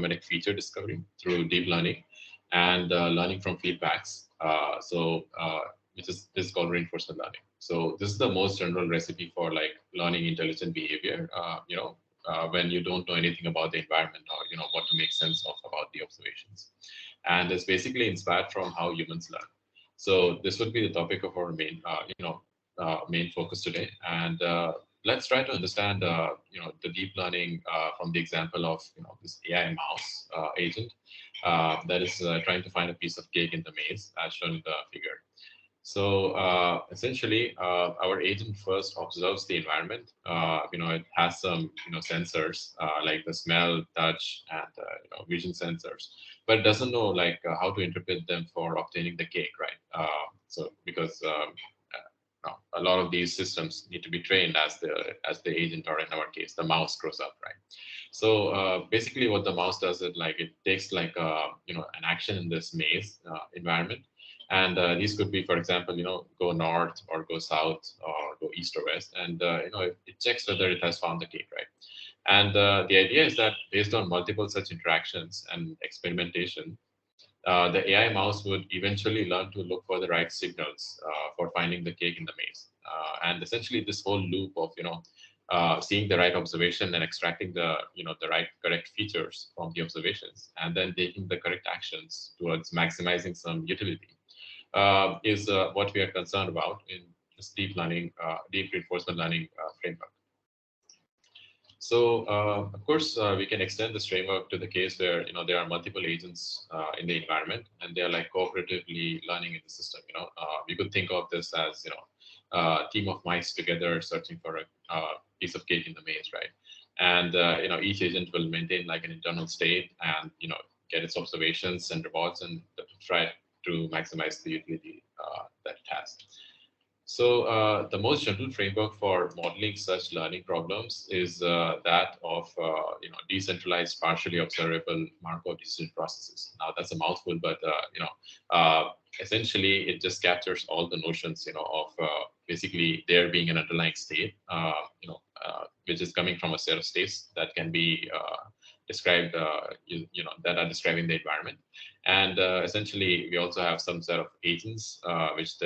automatic feature discovery through deep learning and learning from feedbacks. Which is this is called reinforcement learning. So this is the most general recipe for like learning intelligent behavior. When you don't know anything about the environment or what to make sense of about the observations, and it's basically inspired from how humans learn. So this would be the topic of our main focus today, and let's try to understand the deep learning from the example of this AI mouse agent that is trying to find a piece of cake in the maze as shown in the figure. So essentially, our agent first observes the environment. It has some sensors like the smell, touch, and vision sensors, but it doesn't know like how to interpret them for obtaining the cake, right? So because a lot of these systems need to be trained as the agent, or in our case, the mouse grows up, right? So basically, what the mouse does is like it takes like an action in this maze environment. And these could be, for example, go north or go south or go east or west, and it checks whether it has found the cake, right? And the idea is that based on multiple such interactions and experimentation, the AI mouse would eventually learn to look for the right signals for finding the cake in the maze. And essentially, this whole loop of seeing the right observation and extracting the right correct features from the observations, and then taking the correct actions towards maximizing some utility is what we are concerned about in this deep reinforcement learning framework. So, of course, we can extend this framework to the case where there are multiple agents in the environment, and they are like cooperatively learning in the system. We could think of this as a team of mice together searching for a piece of cake in the maze, right? And each agent will maintain like an internal state and get its observations and rewards and try to maximize the utility that it has. So the most general framework for modeling such learning problems is that of decentralized, partially observable Markov decision processes. Now that's a mouthful, but essentially it just captures all the notions of basically there being an underlying state, which is coming from a set of states that can be described, that are describing the environment. And essentially, we also have some set of agents which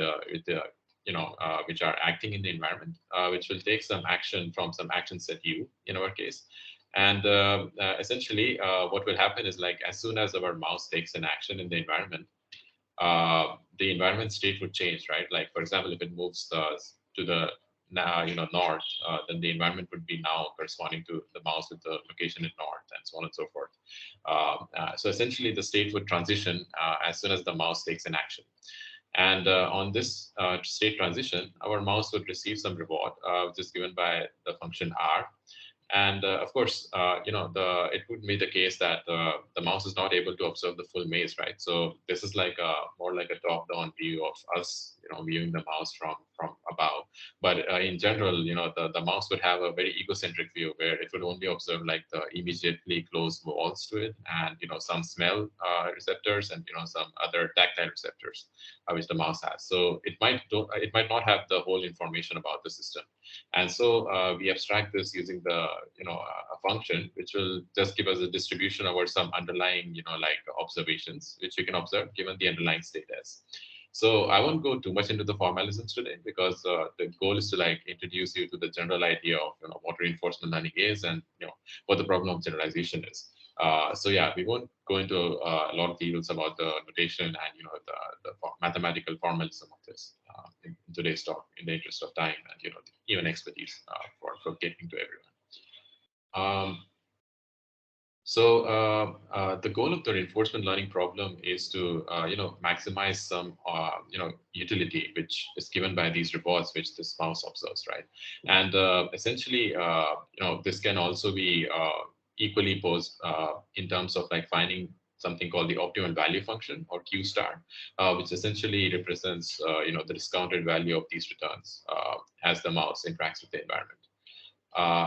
are acting in the environment, which will take some action from some action set U in our case. And essentially, what will happen is like as soon as our mouse takes an action in the environment state would change, right? Like for example, if it moves to the north, then the environment would be now corresponding to the mouse with the location in north, and so on and so forth. So essentially, the state would transition as soon as the mouse takes an action. And on this state transition, our mouse would receive some reward, which is given by the function R. And of course, it would be the case that the mouse is not able to observe the full maze, right? So this is like more like a top-down view of us, viewing the mouse from above. But in general, the mouse would have a very egocentric view where it would only observe like the immediately closed walls to it, and some smell receptors, and some other tactile receptors which the mouse has. So it might not have the whole information about the system. And so we abstract this using a function which will just give us a distribution over some underlying like observations which we can observe given the underlying state as. So I won't go too much into the formalisms today, because the goal is to like introduce you to the general idea of what reinforcement learning is, and what the problem of generalization is. So yeah, we won't go into a lot of details about the notation and the mathematical formalism of this in today's talk, in the interest of time and even expertise for getting to everyone. So the goal of the reinforcement learning problem is to maximize some utility which is given by these rewards which this mouse observes, right? And essentially this can also be equally posed in terms of like finding something called the optimal value function, or Q star, which essentially represents the discounted value of these returns as the mouse interacts with the environment.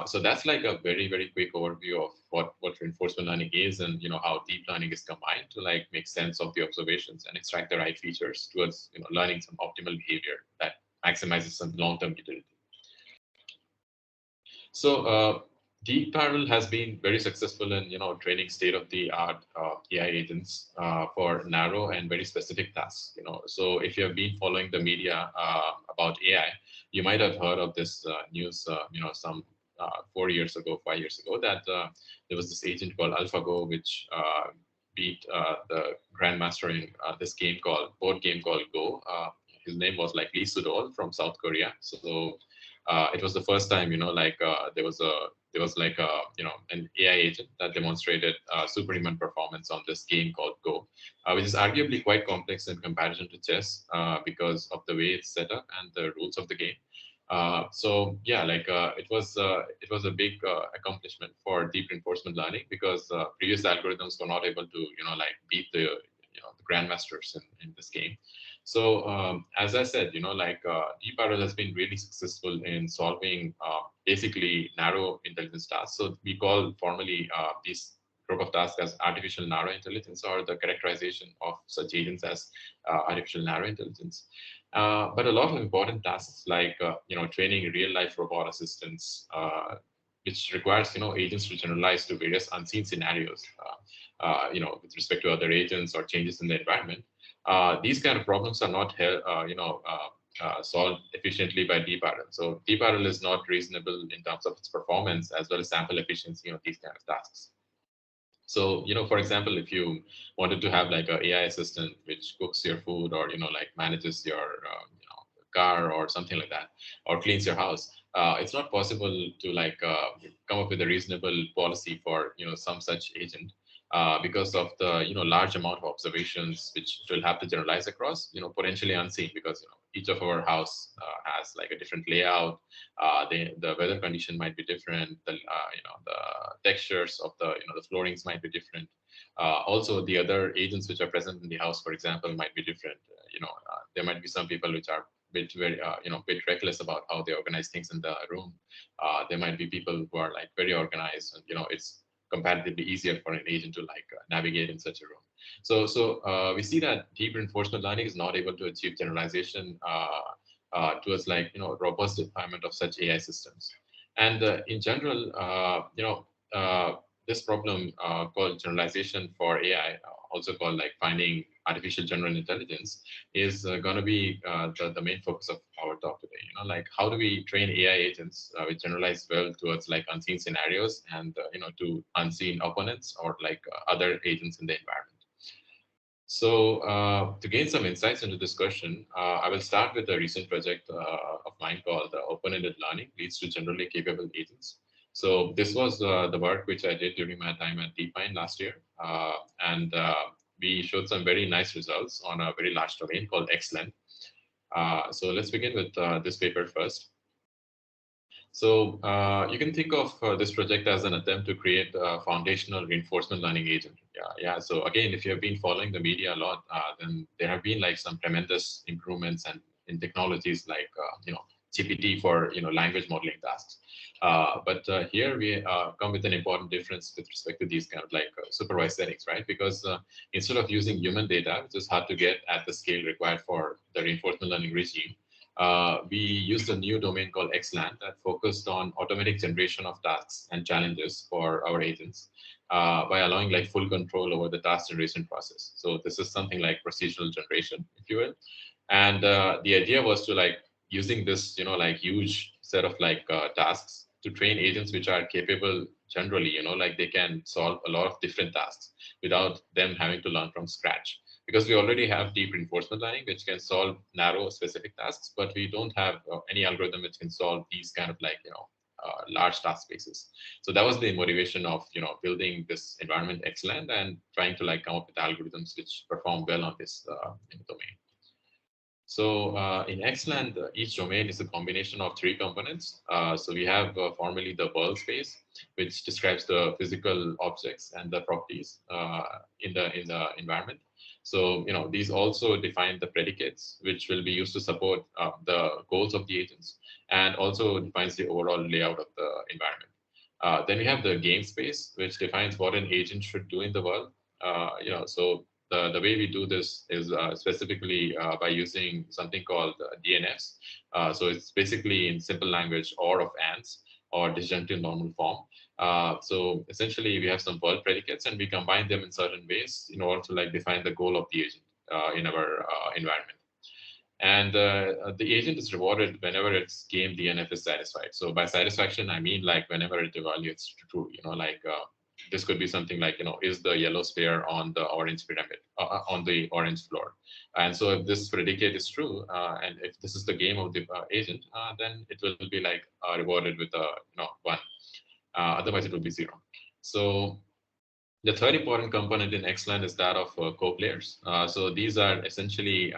So that's like a very, very quick overview of what reinforcement learning is, and how deep learning is combined to like make sense of the observations and extract the right features towards learning some optimal behavior that maximizes some long-term utility. So Deep Parallel has been very successful in training state-of-the-art AI agents for narrow and very specific tasks. So if you have been following the media about AI, you might have heard of this news. Some 4 years ago, 5 years ago, that there was this agent called AlphaGo, which beat the grandmaster in this board game called Go. His name was like Lee Sedol from South Korea. So it was the first time, there was like a an AI agent that demonstrated superhuman performance on this game called Go, which is arguably quite complex in comparison to chess because of the way it's set up and the rules of the game. So yeah, it was a big accomplishment for deep reinforcement learning because previous algorithms were not able to beat the grandmasters in this game. So as I said, deep parallel has been really successful in solving basically narrow intelligence tasks. So we call formally these group of tasks as artificial narrow intelligence, or the characterization of such agents as artificial narrow intelligence. But a lot of important tasks like training real life robot assistants, which requires agents to generalize to various unseen scenarios, with respect to other agents or changes in the environment. These kind of problems are not solved efficiently by DParallel. So DParallel is not reasonable in terms of its performance as well as sample efficiency of these kind of tasks. So, for example, if you wanted to have like a AI assistant which cooks your food, or like manages your car or something like that, or cleans your house, it's not possible to come up with a reasonable policy for some such agent, because of the large amount of observations which it will have to generalize across, potentially unseen, because each of our house has like a different layout. The weather condition might be different. The textures of the floorings might be different. Also, the other agents which are present in the house, for example, might be different. There might be some people which are bit very bit reckless about how they organize things in the room. There might be people who are like very organized, and it's comparatively easier for an agent to navigate in such a room. So we see that deep reinforcement learning is not able to achieve generalization towards robust deployment of such AI systems. And in general, this problem called generalization for AI, also called like finding artificial general intelligence, is going to be the main focus of our talk today. Like how do we train AI agents which generalize well towards like unseen scenarios and to unseen opponents or other agents in the environment. So to gain some insights into this question, I will start with a recent project of mine called Open-Ended Learning Leads to Generally Capable Agents. So this was the work which I did during my time at DeepMind last year. And we showed some very nice results on a very large domain called XLength. So let's begin with this paper first. So you can think of this project as an attempt to create a foundational reinforcement learning agent. Yeah. So again, if you have been following the media a lot, then there have been like some tremendous improvements and in technologies like GPT for language modeling tasks. But here we come with an important difference with respect to these kind of supervised settings, right? Because instead of using human data, which is hard to get at the scale required for the reinforcement learning regime, we used a new domain called XLand that focused on automatic generation of tasks and challenges for our agents by allowing full control over the task generation process. So this is something like procedural generation, if you will. And the idea was to using this, huge set of tasks to train agents which are capable generally, they can solve a lot of different tasks without them having to learn from scratch, because we already have deep reinforcement learning which can solve narrow specific tasks, but we don't have any algorithm which can solve these kind of large task spaces. So that was the motivation of building this environment XLand and trying to come up with algorithms which perform well on this domain. So in XLand, each domain is a combination of three components. So we have formally the world space, which describes the physical objects and the properties in the environment. So these also define the predicates, which will be used to support the goals of the agents, and also defines the overall layout of the environment. Then we have the game space, which defines what an agent should do in the world. So the way we do this is specifically by using something called DNFs. So it's basically in simple language or of ants or disjunctive normal form. So essentially, we have some world predicates, and we combine them in certain ways in order to like define the goal of the agent in our environment. And the agent is rewarded whenever its game DNF is satisfied. So by satisfaction, I mean like whenever it evaluates true. Like this could be something like is the yellow sphere on the orange pyramid on the orange floor? And so if this predicate is true, and if this is the game of the agent, then it will be like rewarded with a one. Otherwise, it will be zero. So the third important component in Xland is that of co-players. So these are essentially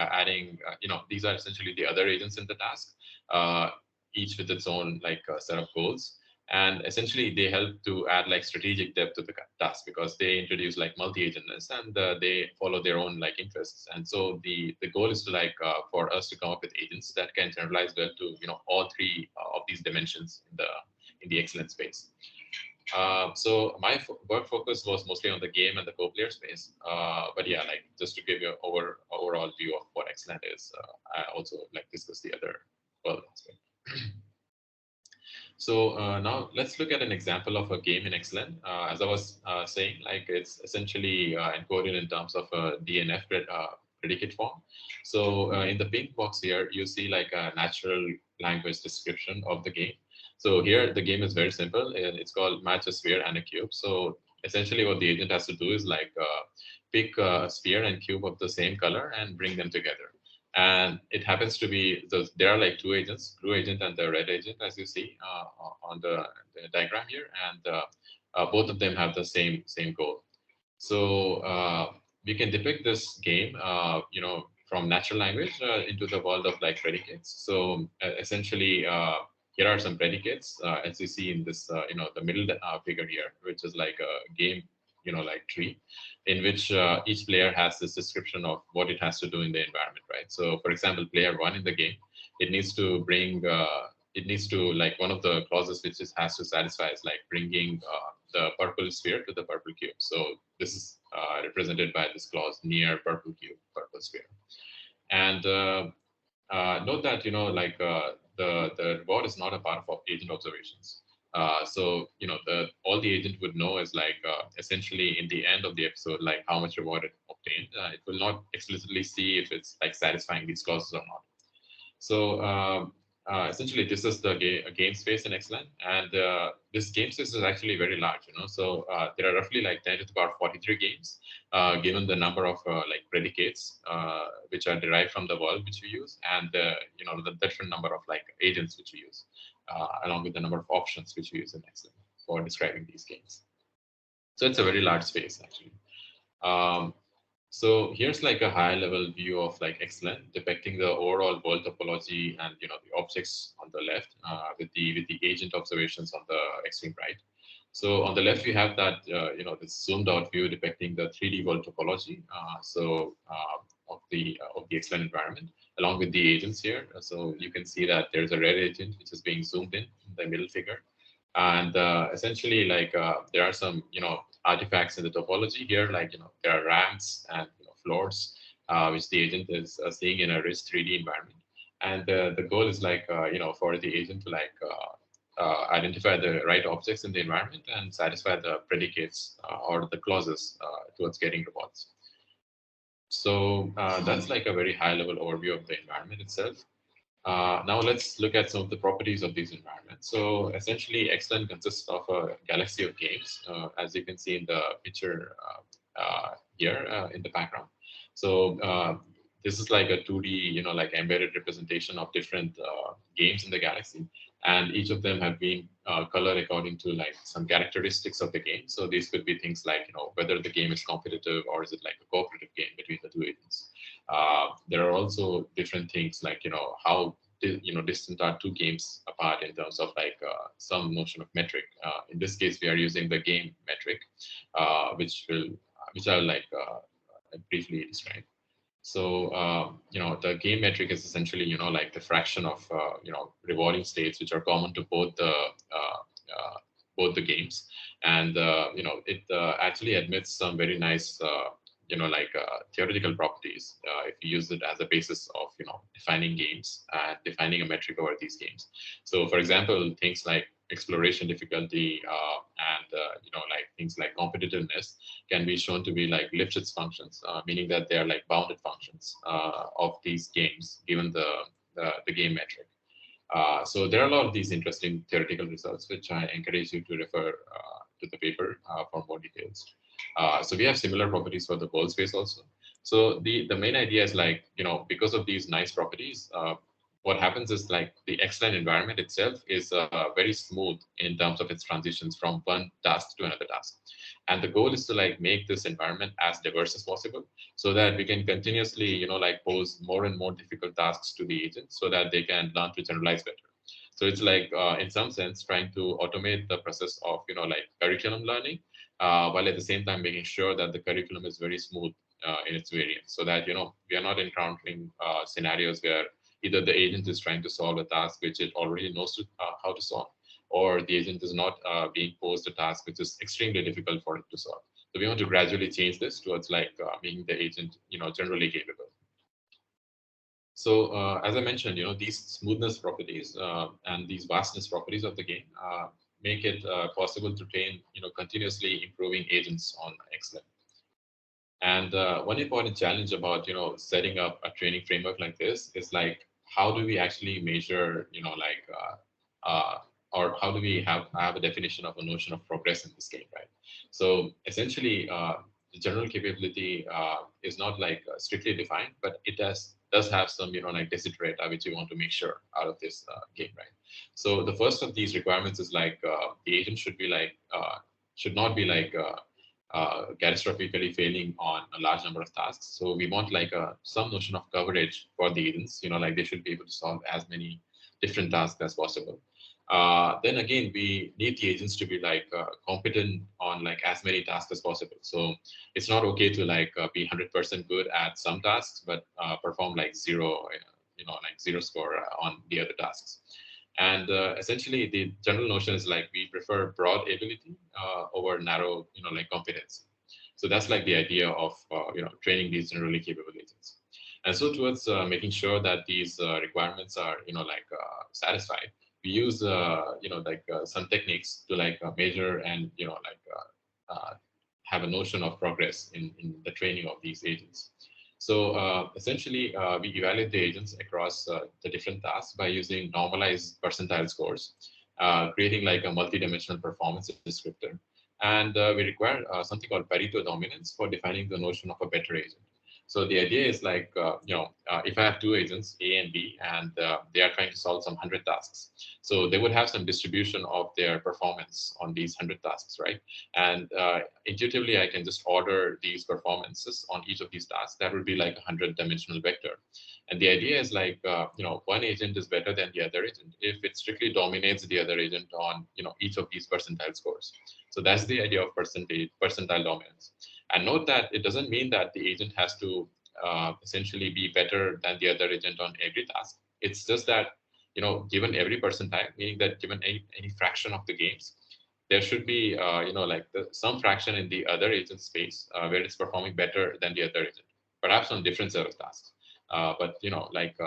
these are essentially the other agents in the task, uh, each with its own like set of goals. And essentially, they help to add like strategic depth to the task because they introduce like multi-agentness and they follow their own like interests. And so the goal is to like for us to come up with agents that can generalize well to all three of these dimensions in the excellent space. So my work focus was mostly on the game and the co-player space. But yeah, like just to give you an overall view of what Excellent is, I also like discuss the other world aspect. So now let's look at an example of a game in Excellent. As I was saying, like it's essentially encoded in terms of a DNF predicate form. So in the pink box here, you see like a natural language description of the game. So here the game is very simple. It's called match a sphere and a cube. So essentially what the agent has to do is like pick a sphere and cube of the same color and bring them together. And it happens to be there are like two agents, blue agent and the red agent, as you see on the diagram here, and both of them have the same goal. So we can depict this game, from natural language into the world of like predicates. So essentially, here are some predicates, as you see in this, the middle figure here, which is like a game, like tree, in which each player has this description of what it has to do in the environment, right? So, for example, player one in the game, it needs to bring, it needs to like one of the clauses which it has to satisfy is like bringing the purple sphere to the purple cube. So this is represented by this clause near purple cube, purple sphere. And note that the reward is not a part of agent observations. So the all the agent would know is like essentially in the end of the episode, like how much reward it obtained. It will not explicitly see if it's like satisfying these clauses or not. So essentially, this is the game space in Excellent, and this game space is actually very large. So there are roughly like 10 to the power 43 games, given the number of like predicates which are derived from the world which we use, and the different number of like agents which we use, along with the number of options which we use in Excellent for describing these games. So it's a very large space actually. Um, so here's like a high level view of like Excellent, depicting the overall world topology and the objects on the left with the agent observations on the extreme right. So on the left we have that this zoomed out view depicting the 3D world topology. Of the Excellent environment along with the agents here. So you can see that there's a red agent which is being zoomed in the middle figure. And essentially like there are some artifacts in the topology here, like there are ramps and floors which the agent is seeing in a rich 3D environment. And the goal is like for the agent to like identify the right objects in the environment and satisfy the predicates or the clauses towards getting rewards. So that's like a very high level overview of the environment itself. Now let's look at some of the properties of these environments. So essentially, Excellent consists of a galaxy of games, as you can see in the picture here in the background. So this is like a 2D, like embedded representation of different games in the galaxy, and each of them have been colored according to like some characteristics of the game. So these could be things like whether the game is competitive or is it like a cooperative game between the two agents. There are also different things like how distant are two games apart in terms of like some notion of metric. In this case, we are using the game metric, which I'll like briefly describe. So the game metric is essentially like the fraction of rewarding states which are common to both the games, and it actually admits some very nice theoretical properties if you use it as a basis of defining games and defining a metric over these games. So for example, things like exploration difficulty, and like things like competitiveness can be shown to be like Lifshitz functions, meaning that they are like bounded functions of these games given the game metric. So there are a lot of these interesting theoretical results, which I encourage you to refer to the paper for more details. So we have similar properties for the world space also. So the main idea is like, because of these nice properties, what happens is like the X-line environment itself is very smooth in terms of its transitions from one task to another task. And the goal is to like make this environment as diverse as possible so that we can continuously, like pose more and more difficult tasks to the agent so that they can learn to generalize better. So it's like, in some sense, trying to automate the process of, like curriculum learning, while at the same time making sure that the curriculum is very smooth in its variance so that, we are not encountering scenarios where either the agent is trying to solve a task which it already knows how to solve, or the agent is not being posed a task which is extremely difficult for it to solve. So we want to gradually change this towards like making the agent, generally capable. So as I mentioned, these smoothness properties and these vastness properties of the game make it possible to train, continuously improving agents on XLab. And one important challenge about, setting up a training framework like this is like, how do we actually measure, like, or how do we have a definition of a notion of progress in this game, right? So essentially, the general capability is not like strictly defined, but it does have some, like desiderata which you want to make sure out of this game, right? So the first of these requirements is like the agent should be like should not be like catastrophically failing on a large number of tasks. So we want like some notion of coverage for the agents, like they should be able to solve as many different tasks as possible. Then again, we need the agents to be like competent on like as many tasks as possible. So it's not okay to like be 100% good at some tasks, but perform like zero, like zero score on the other tasks. And essentially, the general notion is like we prefer broad ability over narrow, like competence. So that's like the idea of training these generally capable agents. And so towards making sure that these requirements are like satisfied, we use like some techniques to like measure and like have a notion of progress in the training of these agents. So essentially, we evaluate the agents across the different tasks by using normalized percentile scores, creating like a multi-dimensional performance descriptor. And we require something called Pareto dominance for defining the notion of a better agent. So the idea is like, if I have two agents, A and B, and they are trying to solve some 100 tasks, so they would have some distribution of their performance on these 100 tasks, right? And intuitively, I can just order these performances on each of these tasks. That would be like a 100-dimensional vector. And the idea is like, one agent is better than the other agent if it strictly dominates the other agent on, each of these percentile scores. So that's the idea of percentile dominance. And note that it doesn't mean that the agent has to essentially be better than the other agent on every task. It's just that, given every percentile, meaning that given any fraction of the games, there should be, like some fraction in the other agent space where it's performing better than the other agent, perhaps on different set of tasks. But, like,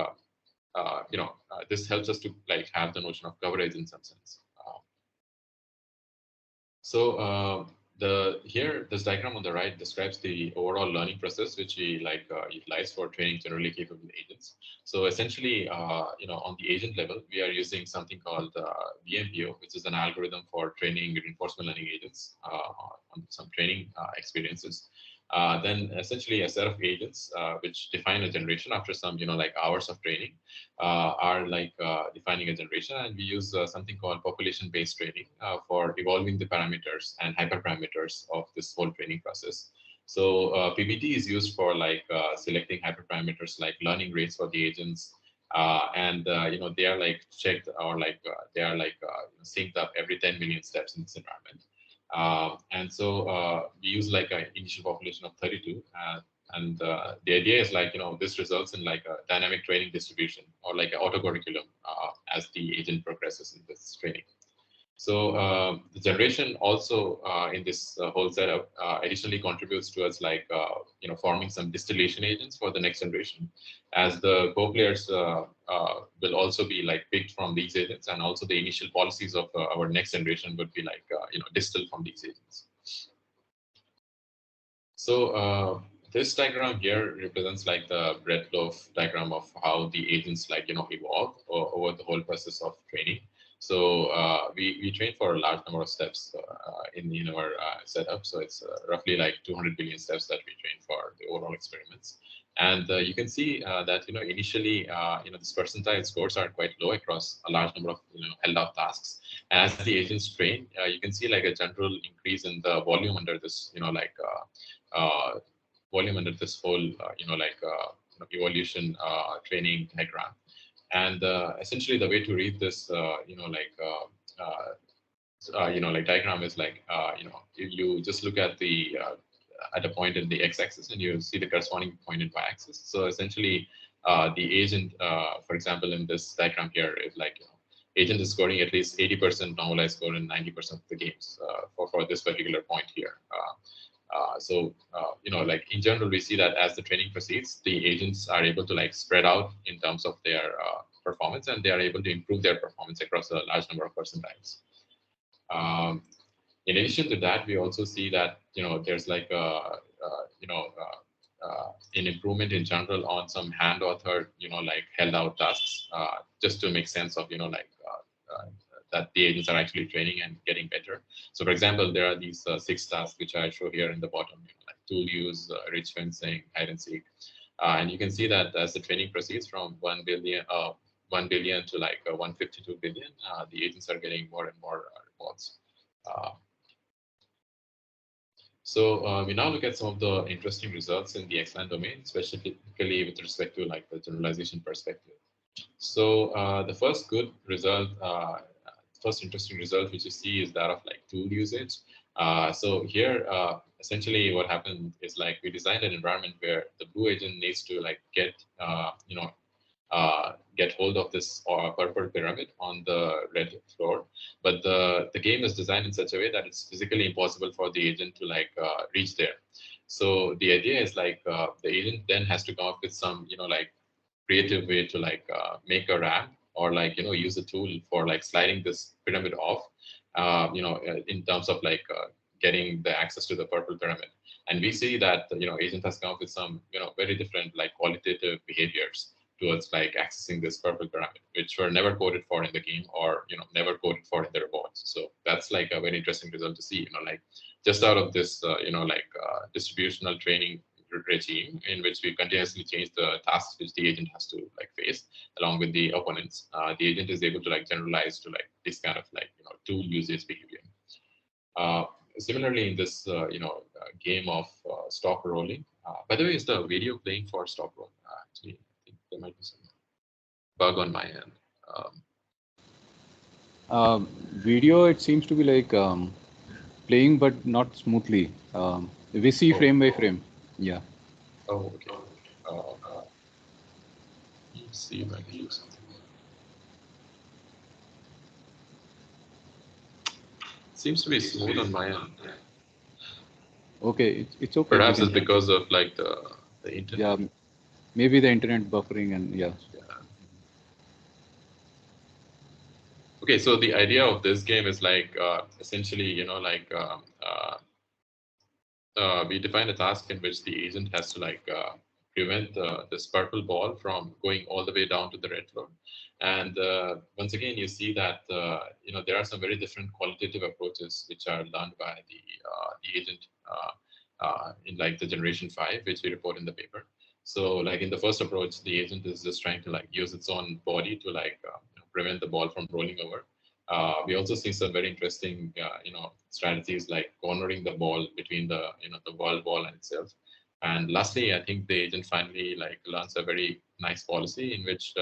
this helps us to like have the notion of coverage in some sense. So here this diagram on the right describes the overall learning process which we like utilize for training generally capable agents. So essentially, on the agent level, we are using something called VMPO, which is an algorithm for training reinforcement learning agents on some training experiences. Then essentially a set of agents which define a generation after some like hours of training are like defining a generation, and we use something called population-based training for evolving the parameters and hyperparameters of this whole training process. So PBT is used for like selecting hyperparameters like learning rates for the agents, and they are like checked or like they are like synced up every 10 million steps in this environment. And so we use like an initial population of 32. And the idea is like, this results in like a dynamic training distribution or like an auto curriculum as the agent progresses in this training. So the generation also in this whole setup additionally contributes towards like forming some distillation agents for the next generation, as the co-players will also be like picked from these agents, and also the initial policies of our next generation would be like distilled from these agents. So this diagram here represents like the breadth of diagram of how the agents like evolve over the whole process of training. So we train for a large number of steps in our setup. So it's roughly like 200 billion steps that we train for the overall experiments. And you can see that initially this percentile scores are quite low across a large number of held out tasks. And as the agents train, you can see like a general increase in the volume under this volume under this whole evolution training diagram. And essentially the way to read this diagram is like you just look at the at a point in the x-axis and you see the corresponding point in y-axis. So essentially the agent for example in this diagram here is like agent is scoring at least 80% normalized score in 90% of the games for this particular point here. Like in general, we see that as the training proceeds, the agents are able to like spread out in terms of their performance, and they are able to improve their performance across a large number of percentiles. In addition to that, we also see that there's like an improvement in general on some hand authored like held out tasks, just to make sense of that the agents are actually training and getting better. So for example, there are these 6 tasks which I show here in the bottom, like tool use, rich fencing, hide and seek. And you can see that as the training proceeds from 1 billion to like 152 billion, the agents are getting more and more rewards. So we now look at some of the interesting results in the XLAN domain, specifically with respect to like the generalization perspective. So the first good result, first interesting result which you see is that of like tool usage. So here, essentially what happened is like we designed an environment where the blue agent needs to like get hold of this purple pyramid on the red floor, but the game is designed in such a way that it's physically impossible for the agent to like reach there. So the idea is like the agent then has to come up with some like creative way to like make a ramp or like use a tool for like sliding this pyramid off in terms of like getting the access to the purple pyramid. And we see that agent has come up with some very different like qualitative behaviors towards like accessing this purple pyramid, which were never coded for in the game or never coded for in the rewards. So that's like a very interesting result to see, like just out of this distributional training regime in which we continuously change the tasks which the agent has to like face along with the opponents. The agent is able to like generalize to like this kind of like tool usage behavior. Similarly, in this game of stop rolling. By the way, is the video playing for stop rolling? Actually, I think there might be some bug on my end. Video, it seems to be like playing, but not smoothly. We see frame by frame. Yeah. Oh, okay. Let's see if I can do something. Seems to be smooth on my end. Okay, it's okay. Perhaps it's because of like the internet. Yeah, maybe the internet buffering and yeah. Okay, so the idea of this game is like essentially, we define a task in which the agent has to like prevent this purple ball from going all the way down to the red floor. And once again, you see that there are some very different qualitative approaches which are learned by the agent in like the generation 5, which we report in the paper. So like in the first approach, the agent is just trying to like use its own body to like prevent the ball from rolling over. We also see some very interesting, strategies like cornering the ball between the, the ball and itself. And lastly, I think the agent finally like learns a very nice policy in which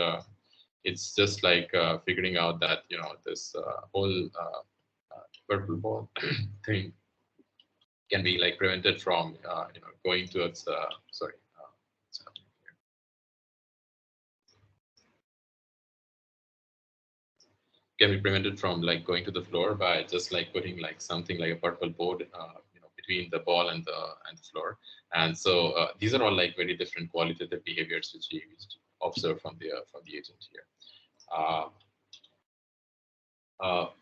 it's just like figuring out that this whole purple ball thing can be like prevented from going towards sorry. can be prevented from like going to the floor by just like putting like something like a purple board, between the ball and the floor. And so these are all like very different qualitative behaviors which we observe from the agent here. Uh,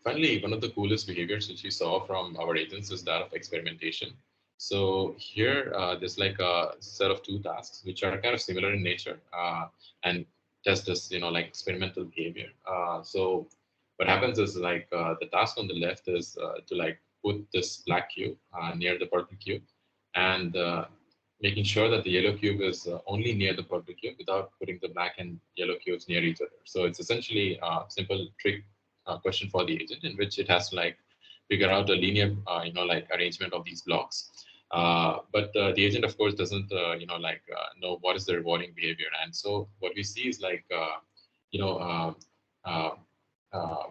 Finally, one of the coolest behaviors which we saw from our agents is that of experimentation. So here, there's like a set of two tasks which are kind of similar in nature, and test this, like experimental behavior. So what happens is like the task on the left is to like put this black cube near the purple cube, and making sure that the yellow cube is only near the purple cube without putting the black and yellow cubes near each other. So it's essentially a simple trick question for the agent in which it has to like figure out a linear, like arrangement of these blocks. But the agent, of course, doesn't, know what is the rewarding behavior. And so what we see is like, you know, uh, uh,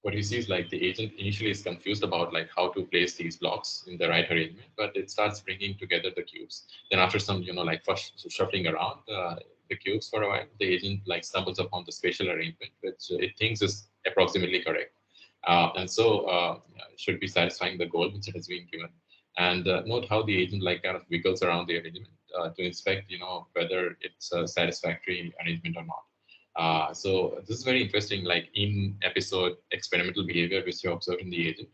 what you see is like the agent initially is confused about like how to place these blocks in the right arrangement, but it starts bringing together the cubes. Then after some, like first shuffling around the cubes for a while, the agent like stumbles upon the spatial arrangement, which it thinks is approximately correct. And so it should be satisfying the goal which it has been given. And note how the agent like kind of wiggles around the arrangement to inspect, whether it's a satisfactory arrangement or not. So this is very interesting, like in episode experimental behavior, which you observed in the agent.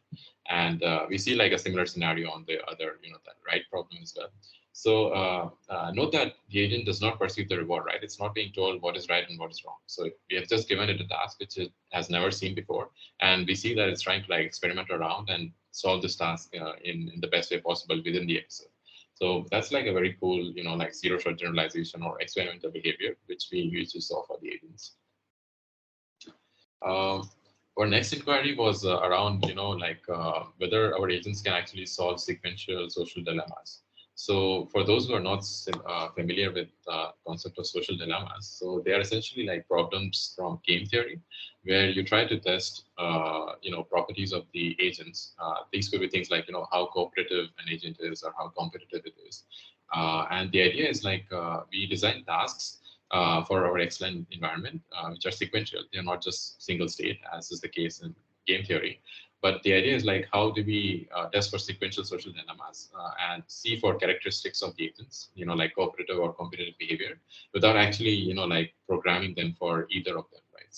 And we see like a similar scenario on the other, that right problem as well. So note that the agent does not perceive the reward, right? It's not being told what is right and what is wrong. So we have just given it a task which it has never seen before. And we see that it's trying to like experiment around and solve this task in the best way possible within the episode. So that's like a very cool, like zero-shot generalization or experimental behavior, which we usually saw for the agents. Our next inquiry was around, whether our agents can actually solve sequential social dilemmas. So for those who are not familiar with the concept of social dilemmas, so they are essentially like problems from game theory, where you try to test, properties of the agents. These could be things like, how cooperative an agent is or how competitive it is. And the idea is like we design tasks for our excellent environment, which are sequential. They're not just single state, as is the case in game theory. But the idea is like, how do we test for sequential social dilemmas and see for characteristics of the agents, like cooperative or competitive behavior, without actually, like programming them for either of them, right?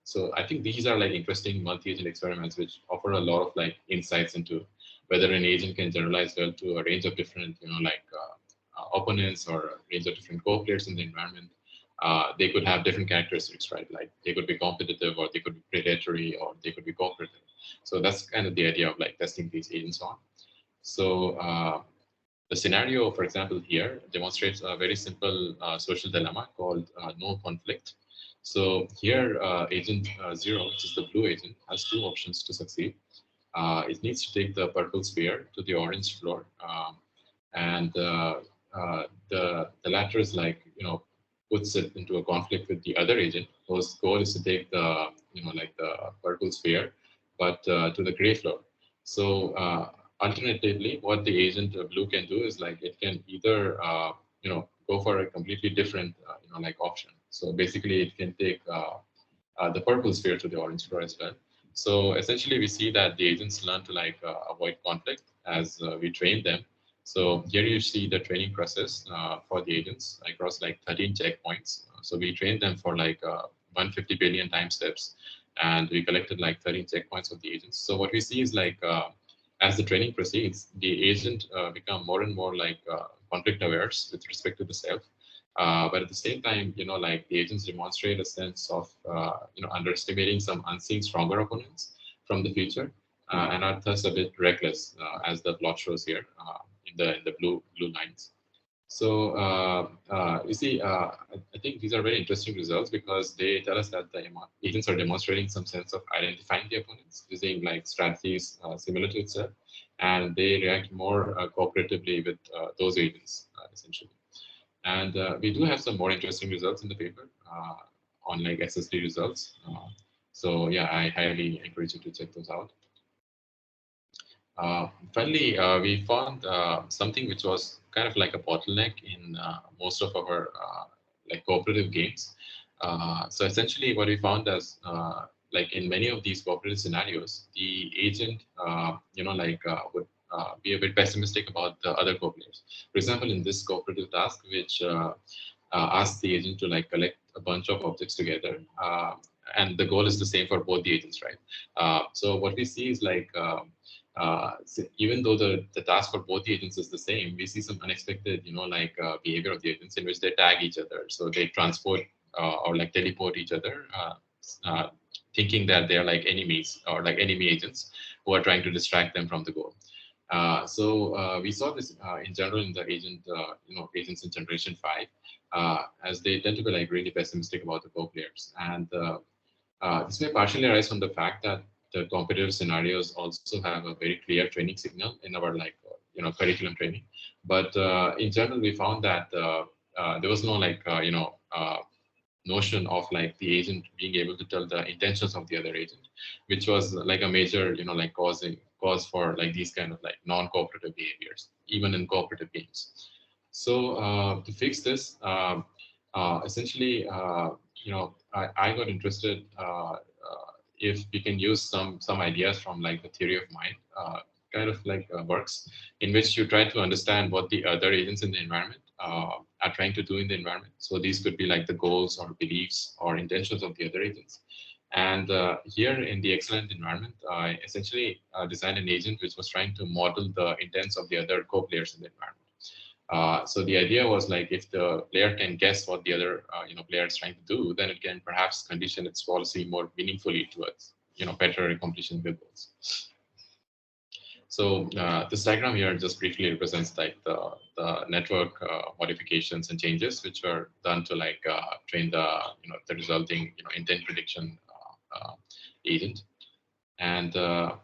So I think these are like interesting multi-agent experiments which offer a lot of like insights into whether an agent can generalize well to a range of different, opponents or a range of different co-players in the environment. They could have different characteristics, right? Like they could be competitive, or they could be predatory, or they could be cooperative. So that's kind of the idea of like testing these agents on. So the scenario, for example, here demonstrates a very simple social dilemma called no conflict. So here, agent 0, which is the blue agent, has two options to succeed. It needs to take the purple sphere to the orange floor, and the latter is like, puts it into a conflict with the other agent whose goal is to take the, like the purple sphere, but to the gray floor. So alternatively, what the agent blue can do is like it can either go for a completely different like option. So basically, it can take the purple sphere to the orange floor as well. So essentially, we see that the agents learn to like avoid conflict as we train them. So here you see the training process for the agents across like 13 checkpoints. So we trained them for like 150 billion time steps, and we collected like 13 checkpoints of the agents. So what we see is like as the training proceeds, the agent become more and more like conflict aware with respect to the self. But at the same time, like the agents demonstrate a sense of, underestimating some unseen stronger opponents from the future, and are thus a bit reckless, as the plot shows here in the blue lines. So you see, I think these are very interesting results because they tell us that the agents are demonstrating some sense of identifying the opponents using like strategies similar to itself, and they react more cooperatively with those agents essentially. And we do have some more interesting results in the paper on like SSD results. So yeah, I highly encourage you to check those out. Finally, we found something which was kind of like a bottleneck in most of our like cooperative games. So essentially, what we found is like in many of these cooperative scenarios, the agent, would be a bit pessimistic about the other co-players. For example, in this cooperative task, which asks the agent to like collect a bunch of objects together, and the goal is the same for both the agents, right? So what we see is like even though the task for both the agents is the same, we see some unexpected, behavior of the agents in which they tag each other. So they transport or like teleport each other, uh, thinking that they're like enemies or like enemy agents who are trying to distract them from the goal. We saw this in general in the agents in generation 5, as they tend to be like really pessimistic about the co-players. And this may partially arise from the fact that the competitive scenarios also have a very clear training signal in our curriculum training. But in general, we found that there was no notion of like the agent being able to tell the intentions of the other agent, which was like a major cause for like these kind of like non-cooperative behaviors even in cooperative games. So to fix this, essentially, I got interested if we can use some ideas from like the theory of mind, kind of like works in which you try to understand what the other agents in the environment are trying to do in the environment. So these could be like the goals or beliefs or intentions of the other agents. And here in the excellent environment, I essentially designed an agent which was trying to model the intents of the other co-players in the environment. So the idea was like if the player can guess what the other player is trying to do, then it can perhaps condition its policy more meaningfully towards better accomplishing the goals. So this diagram here just briefly represents like the network modifications and changes which were done to like train the resulting intent prediction agent. And I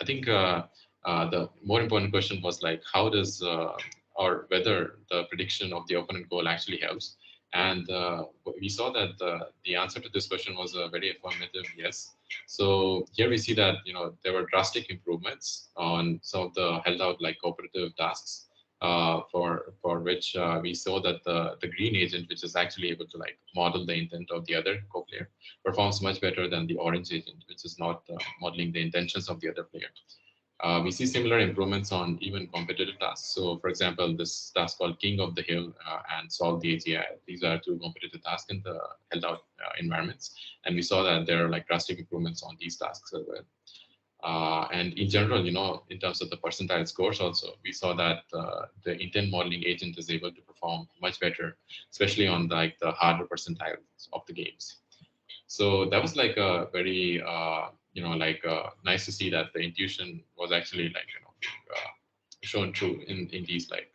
think the more important question was like how does or whether the prediction of the opponent goal actually helps. And we saw that the answer to this question was a very affirmative yes. So here we see that there were drastic improvements on some of the held out like cooperative tasks, for which we saw that the green agent, which is actually able to like model the intent of the other co-player, performs much better than the orange agent, which is not modeling the intentions of the other player. We see similar improvements on even competitive tasks. So, for example, this task called King of the Hill and Solve the AGI. These are two competitive tasks in the held out environments. And we saw that there are like drastic improvements on these tasks as well. And in general, in terms of the percentile scores also, we saw that the intent modeling agent is able to perform much better, especially on like the harder percentiles of the games. So that was like a very, nice to see that the intuition was actually like, shown true in these like,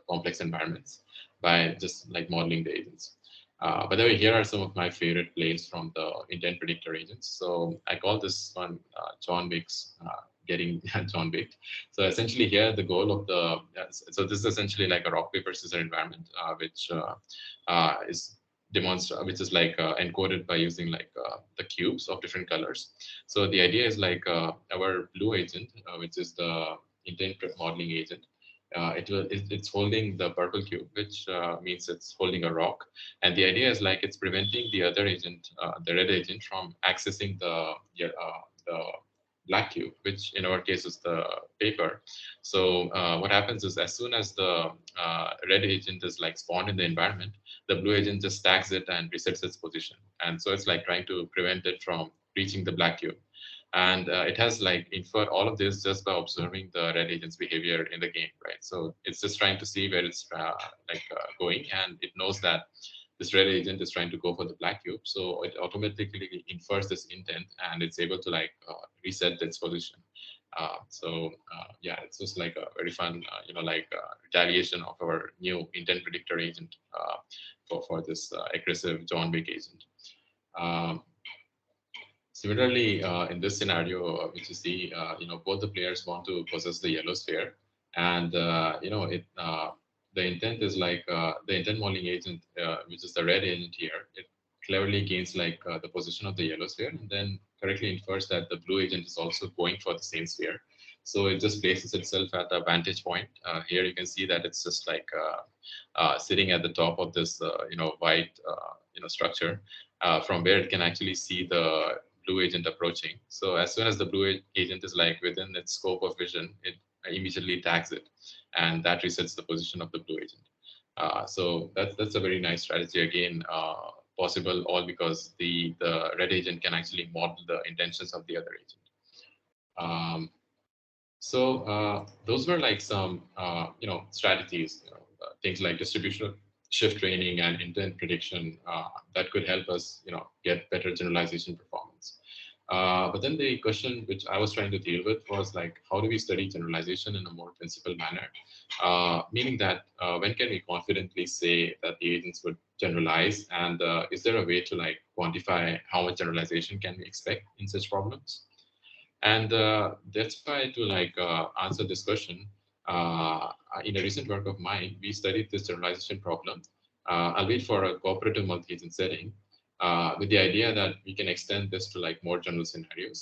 complex environments by just like modeling the agents. By the way, here are some of my favorite plays from the intent predictor agents. So I call this one John Wick's getting John Wick. So essentially here the goal of so this is essentially like a rock paper scissors environment, which is which is like encoded by using like the cubes of different colors. So the idea is like our blue agent, which is the intent modeling agent, it's holding the purple cube, which means it's holding a rock. And the idea is like it's preventing the other agent, the red agent, from accessing the black cube, which in our case is the paper. So what happens is as soon as the red agent is like spawned in the environment, the blue agent just stacks it and resets its position. And so it's like trying to prevent it from reaching the black cube. And it has like inferred all of this just by observing the red agent's behavior in the game, right? So it's just trying to see where it's going, and it knows that this red agent is trying to go for the black cube, so it automatically infers this intent, and it's able to like reset its position. Yeah, it's just like a very fun, retaliation of our new intent predictor agent for this aggressive John Wick agent. Um, Similarly, in this scenario, which is both the players want to possess the yellow sphere, and the intent is like the intent modeling agent, which is the red agent here. It cleverly gains like the position of the yellow sphere, and then correctly infers that the blue agent is also going for the same sphere. So it just places itself at a vantage point. Here you can see that it's just like sitting at the top of this white structure, from where it can actually see blue agent approaching. So as soon as the agent is like within its scope of vision, it immediately tags it, and that resets the position of the blue agent. So that's a very nice strategy again, possible all because the red agent can actually model the intentions of the other agent. Um, so those were like some strategies, things like distributional shift training and intent prediction that could help us get better generalization performance. But then the question which I was trying to deal with was like, how do we study generalization in a more principled manner? Meaning that when can we confidently say that the agents would generalize, and is there a way to like quantify how much generalization can we expect in such problems? And that's why to like answer this question, in a recent work of mine, we studied this generalization problem, albeit for a cooperative multi-agent setting, with the idea that we can extend this to like more general scenarios.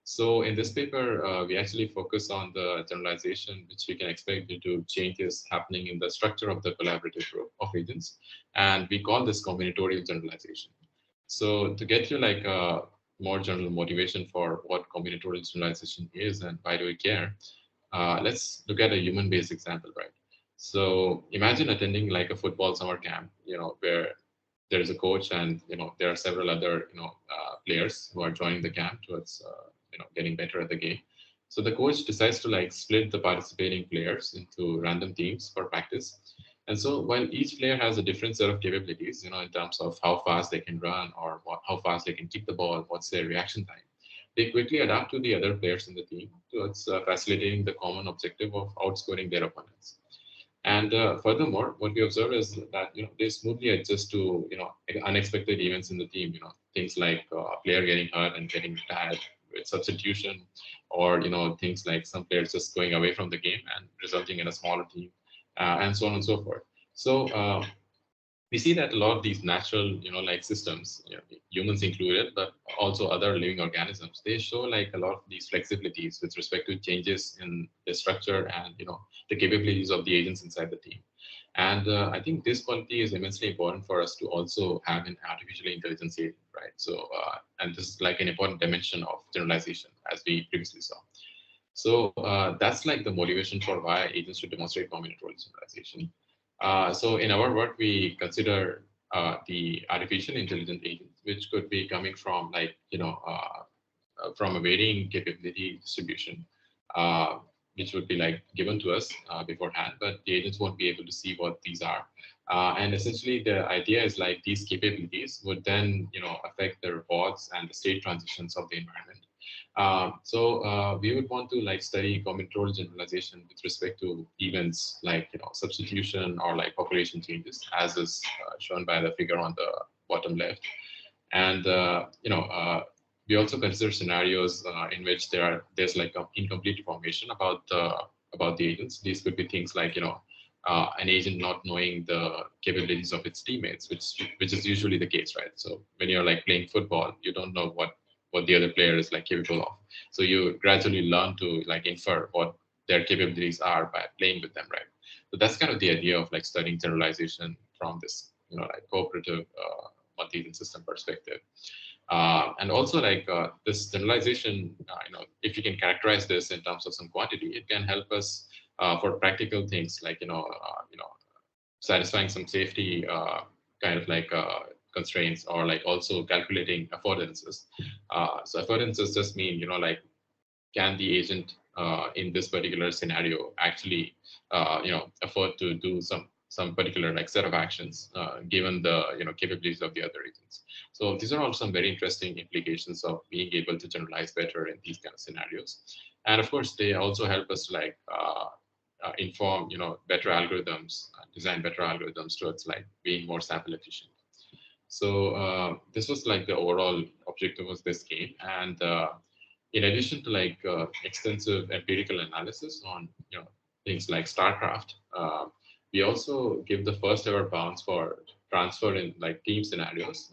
So in this paper, we actually focus on the generalization which we can expect due to changes happening in the structure of the collaborative group of agents, and we call this combinatorial generalization. So to get you like a more general motivation for what combinatorial generalization is and why do we care, let's look at a human-based example, right? So imagine attending like a football summer camp, where there is a coach and there are several other players who are joining the camp towards getting better at the game. So the coach decides to like split the participating players into random teams for practice. And so while each player has a different set of capabilities, in terms of how fast they can run or how fast they can kick the ball, what's their reaction time, they quickly adapt to the other players in the team towards facilitating the common objective of outscoring their opponents. And furthermore, what we observe is that they smoothly adjust to unexpected events in the team. Things like a player getting hurt and getting tired with substitution, or things like some players just going away from the game and resulting in a smaller team, and so on and so forth. So we see that a lot of these natural, like systems, humans included, but also other living organisms, they show like a lot of these flexibilities with respect to changes in the structure and, the capabilities of the agents inside the team. And I think this quality is immensely important for us to also have an artificial intelligence agent, right? So, and this is like an important dimension of generalization, as we previously saw. So that's like the motivation for why agents should demonstrate combinatorial generalization. So in our work, we consider the artificial intelligent agents, which could be coming from like, from a varying capability distribution, uh, which would be like given to us beforehand, but the agents won't be able to see what these are. And essentially the idea is like these capabilities would then, affect the rewards and the state transitions of the environment. So we would want to like study combinatorial generalization with respect to events like substitution or like population changes, as is shown by the figure on the bottom left. And we also consider scenarios in which there's like incomplete information about the agents. These could be things like an agent not knowing the capabilities of its teammates, which is usually the case, right? So when you're like playing football, you don't know what the other player is like capable of. So you gradually learn to like infer what their capabilities are by playing with them, right? So that's kind of the idea of like studying generalization from this, like cooperative multi-agent system perspective. And also like this generalization, if you can characterize this in terms of some quantity, it can help us for practical things like, satisfying some safety kind of like constraints, or like also calculating affordances. So affordances just mean, like, can the agent in this particular scenario actually, afford to do some particular like set of actions given the capabilities of the other agents. So these are all some very interesting implications of being able to generalize better in these kind of scenarios. And of course, they also help us like inform better algorithms, design better algorithms towards like being more sample efficient. So this was like the overall objective of this game. And in addition to like extensive empirical analysis on things like StarCraft, we also give the first ever bounds for transfer in like team scenarios,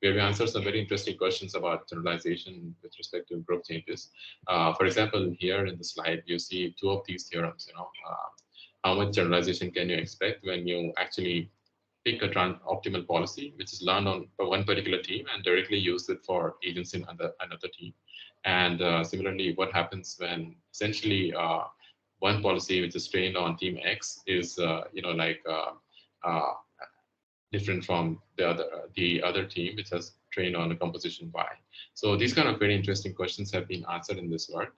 where we answer some very interesting questions about generalization with respect to group changes. For example, here in the slide, you see two of these theorems. How much generalization can you expect when you actually pick a optimal policy, which is learned on one particular team and directly use it for agents in another team. And similarly, what happens when essentially one policy which is trained on team X is, uh, different from the other team which has trained on a composition Y. So these kind of very interesting questions have been answered in this work.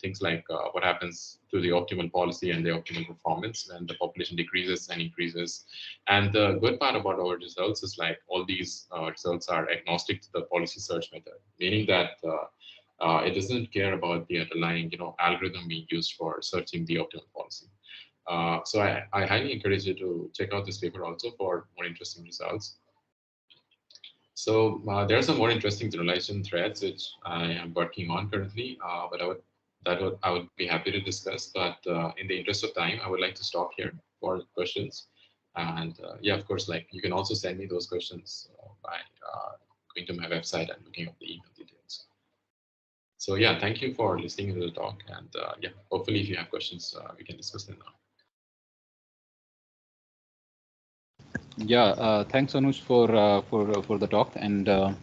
Things like what happens to the optimal policy and the optimal performance when the population decreases and increases. And the good part about our results is like all these results are agnostic to the policy search method, meaning that it doesn't care about the underlying algorithm being used for searching the optimal policy. So I highly encourage you to check out this paper also for more interesting results. So there are some more interesting generalization threads which I am working on currently, but I would be happy to discuss. But in the interest of time, I would like to stop here for questions. And yeah, of course, like you can also send me those questions by going to my website and looking up the email details. So yeah, thank you for listening to the talk. And yeah, hopefully if you have questions, we can discuss them now. Yeah, thanks Anush for the talk, and you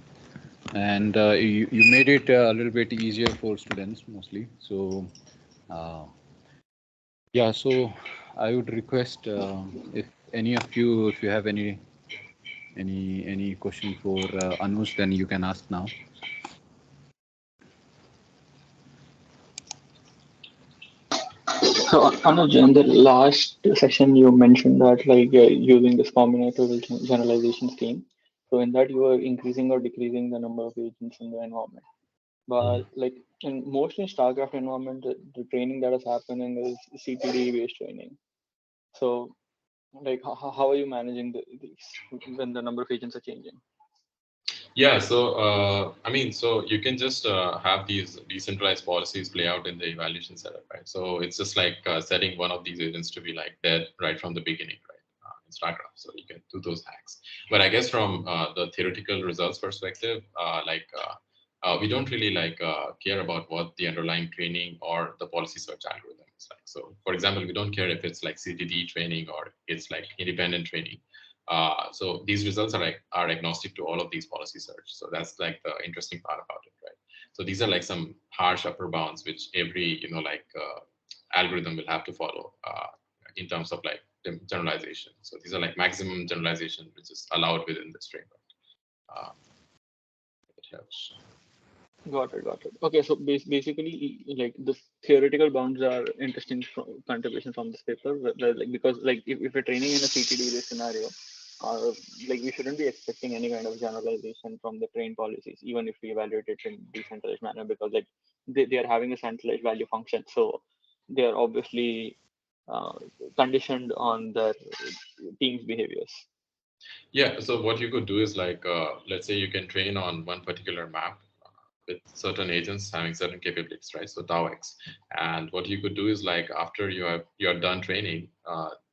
made it a little bit easier for students mostly. So yeah, so I would request if any of you, if you have any question for Anush, then you can ask now. So, Anuj, in the last session, you mentioned that using this combinatorial generalization scheme. So, in that, you are increasing or decreasing the number of agents in the environment. But like in mostly StarCraft environment, the training that is happening is CTD based training. So, like, how are you managing these when the number of agents are changing? Yeah, so I mean, so you can just have these decentralized policies play out in the evaluation setup, right? So it's just like setting one of these agents to be like dead right from the beginning, right? In StarCraft, so you can do those hacks. But I guess from the theoretical results perspective, we don't really care about what the underlying training or the policy search algorithm is like. So, for example, we don't care if it's like CTD training or it's like independent training. So these results are agnostic to all of these policy search. So that's like the interesting part about it, right? So these are like some harsh upper bounds which every algorithm will have to follow in terms of like generalization. So these are like maximum generalization which is allowed within this framework. It helps. Got it, got it. Okay, so basically, like the theoretical bounds are interesting contribution from this paper, like because like if you're training in a CTD based scenario, like we shouldn't be expecting any kind of generalization from the trained policies, even if we evaluate it in decentralized manner, because like they are having a centralized value function, so they are obviously uh, conditioned on their team's behaviors. Yeah, so what you could do is like, let's say you can train on one particular map with certain agents having certain capabilities, right? So tau x, and what you could do is like after you're done training,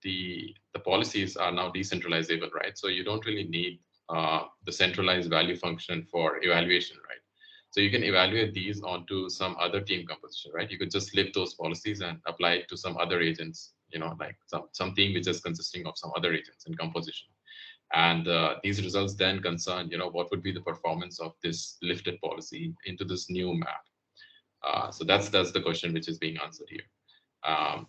the policies are now decentralizable, right? So you don't really need the centralized value function for evaluation, right? So you can evaluate these onto some other team composition, right? You could just lift those policies and apply it to some other agents, like some team which is consisting of some other agents in composition. And these results then concern, what would be the performance of this lifted policy into this new map. So that's the question which is being answered here. Um,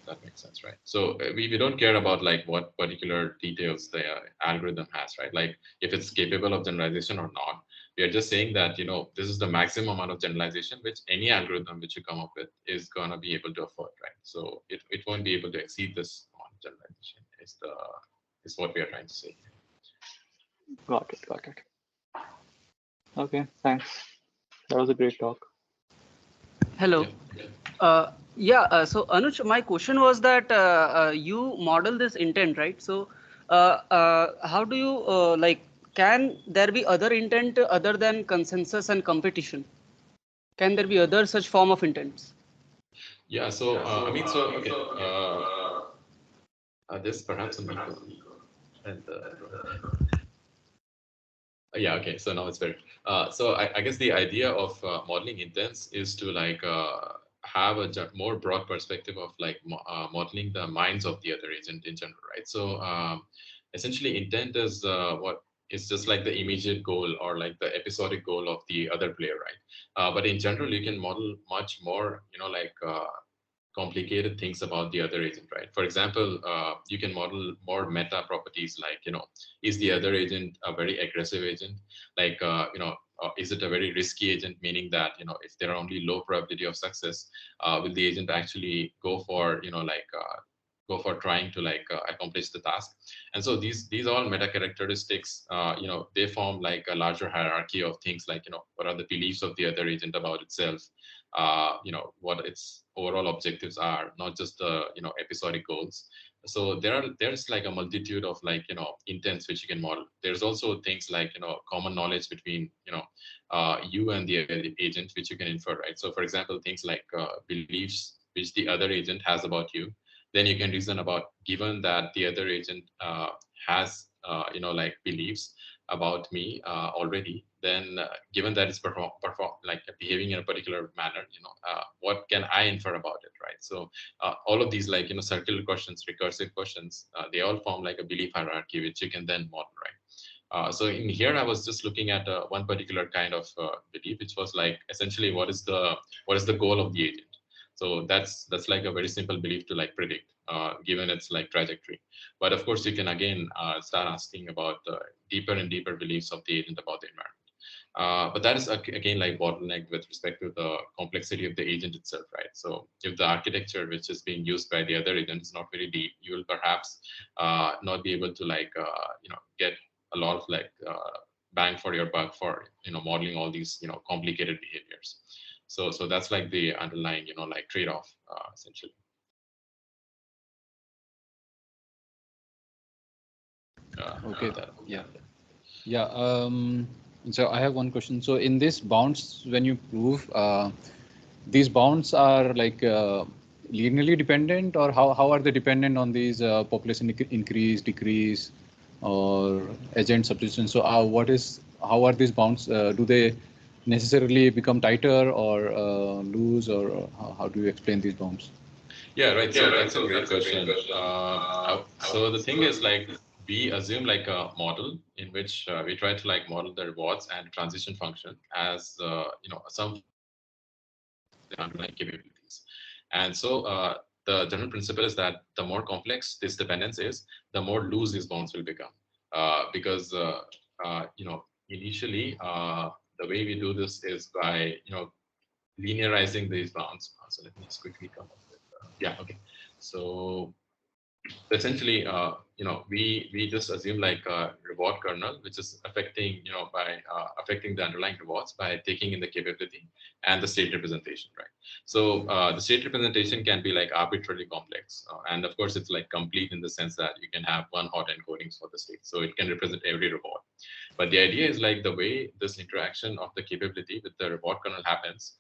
that makes sense, right? So we don't care about like what particular details the algorithm has, right? Like if it's capable of generalization or not. We are just saying that, this is the maximum amount of generalization which any algorithm which you come up with is going to be able to afford, right? So it won't be able to exceed this amount of generalization is what we are trying to say. Got it, got it. Okay, thanks. That was a great talk. Hello. So Anuj, my question was that you model this intent, right? So how do you can there be other intent other than consensus and competition? Can there be other such form of intents? Yeah, so I mean, so okay, this perhaps an echo, and yeah, okay, so now it's better. So I guess the idea of modeling intents is to have a more broad perspective of like modeling the minds of the other agent in general, right? So essentially, intent is what is just like the immediate goal or like the episodic goal of the other player, right? But in general, you can model much more, like complicated things about the other agent, right? For example, you can model more meta properties like, is the other agent a very aggressive agent? Like, is it a very risky agent, meaning that, if there are only low probability of success, will the agent actually go for, go for trying to like accomplish the task? And so these all meta characteristics, they form like a larger hierarchy of things like, what are the beliefs of the other agent about itself, what its overall objectives are, not just the episodic goals. So there's like a multitude of like intents which you can model. There's also things like common knowledge between you and the agent which you can infer, right? So for example, things like beliefs which the other agent has about you, then you can reason about, given that the other agent has like beliefs about me already, then given that it's like behaving in a particular manner, what can I infer about it, right? So all of these like circular questions, recursive questions, they all form like a belief hierarchy which you can then model, right? So in here, I was just looking at one particular kind of belief, which was like essentially what is the goal of the agent. So that's like a very simple belief to like predict, given its like trajectory. But of course, you can again start asking about deeper and deeper beliefs of the agent about the environment. But that is again like bottleneck with respect to the complexity of the agent itself, right? So if the architecture which is being used by the other agent is not very deep, you will perhaps not be able to like get a lot of like bang for your buck for modeling all these complicated behaviors. So that's like the underlying like trade-off essentially. Okay. Yeah. So I have one question. So in this bounds, when you prove these bounds are like linearly dependent, or how are they dependent on these population increase, decrease, or agent substitution? So how are these bounds? Do they necessarily become tighter or loose, or how do you explain these bounds? Yeah, right. So that's a great question. So the thing is, like, we assume like a model in which we try to like model the rewards and transition function as some the underlying capabilities. And so the general principle is that the more complex this dependence is, the more loose these bounds will become. Because initially the way we do this is by linearizing these bounds. So let me just quickly come up with yeah, okay. So essentially, we just assume like a reward kernel, which is affecting, by affecting the underlying rewards by taking in the capability and the state representation, right? So the state representation can be like arbitrarily complex, and of course, it's like complete in the sense that you can have one hot encodings for the state, so it can represent every reward. But the idea is like the way this interaction of the capability with the reward kernel happens,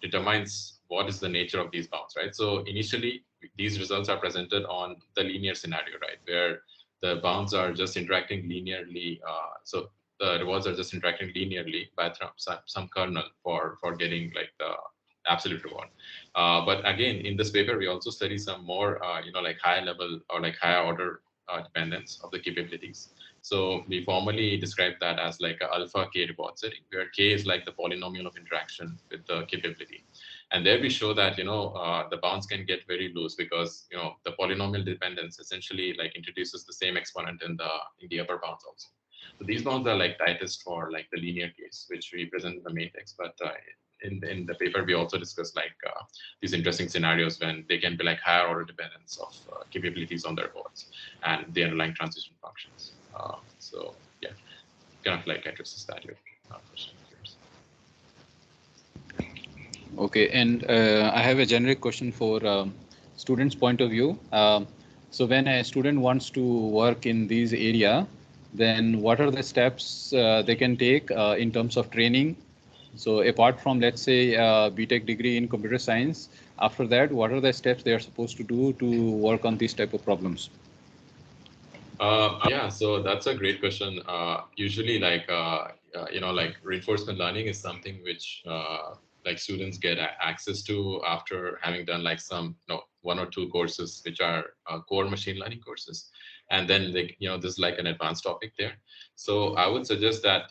determines what is the nature of these bounds, right? So initially, these results are presented on the linear scenario, right, where the bounds are just interacting linearly. So the rewards are just interacting linearly by some kernel for getting like the absolute reward. But again, in this paper, we also study some more, like higher level or like higher order dependence of the capabilities. So we formally describe that as like a alpha K reward setting, where K is like the polynomial of interaction with the capability. And there we show that, the bounds can get very loose because, the polynomial dependence essentially like introduces the same exponent in the upper bounds also. So these bounds are like tightest for like the linear case, which we present in the main text. But in the paper, we also discuss like these interesting scenarios when they can be like higher order dependence of capabilities on their boards and the underlying transition functions. So yeah, kind of like addresses that your question. Okay, and I have a generic question for students' point of view. So when a student wants to work in this area, then what are the steps they can take in terms of training? So apart from, let's say, BTech degree in computer science, after that, what are the steps they are supposed to do to work on these type of problems? Yeah, so that's a great question. Usually, like like reinforcement learning is something which like students get access to after having done like some, one or two courses which are core machine learning courses, and then they, there's like an advanced topic there. So I would suggest that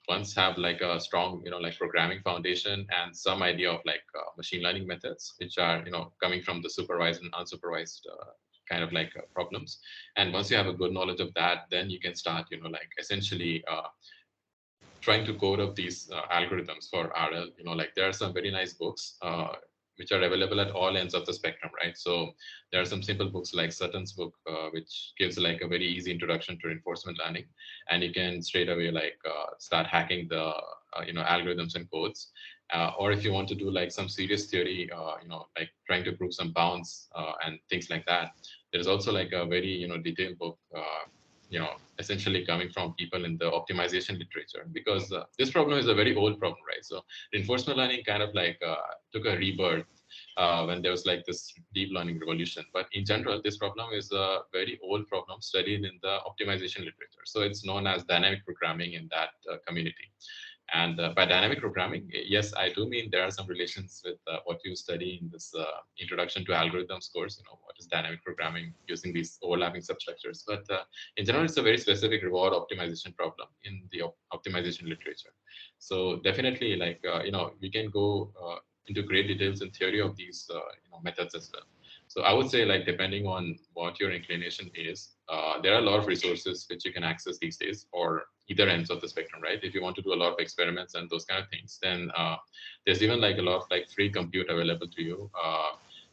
once have like a strong, like programming foundation and some idea of like machine learning methods, which are, coming from the supervised and unsupervised kind of like problems. And once you have a good knowledge of that, then you can start, like essentially trying to code up these algorithms for RL. Like there are some very nice books which are available at all ends of the spectrum, right? So there are some simple books like Sutton's book, which gives like a very easy introduction to reinforcement learning, and you can straight away like start hacking the algorithms and codes. Or if you want to do like some serious theory, like trying to prove some bounds and things like that, there is also like a very detailed book. Essentially coming from people in the optimization literature, because this problem is a very old problem, right? So reinforcement learning kind of like took a rebirth when there was like this deep learning revolution. But in general, this problem is a very old problem studied in the optimization literature. So it's known as dynamic programming in that community. And by dynamic programming, yes, I do mean there are some relations with what you study in this introduction to algorithms course, what is dynamic programming using these overlapping substructures. But in general, it's a very specific reward optimization problem in the optimization literature. So definitely like, we can go into great details in theory of these methods as well. So I would say like, depending on what your inclination is, there are a lot of resources which you can access these days, or either ends of the spectrum, right? If you want to do a lot of experiments and those kind of things, then there's even like a lot of like free compute available to you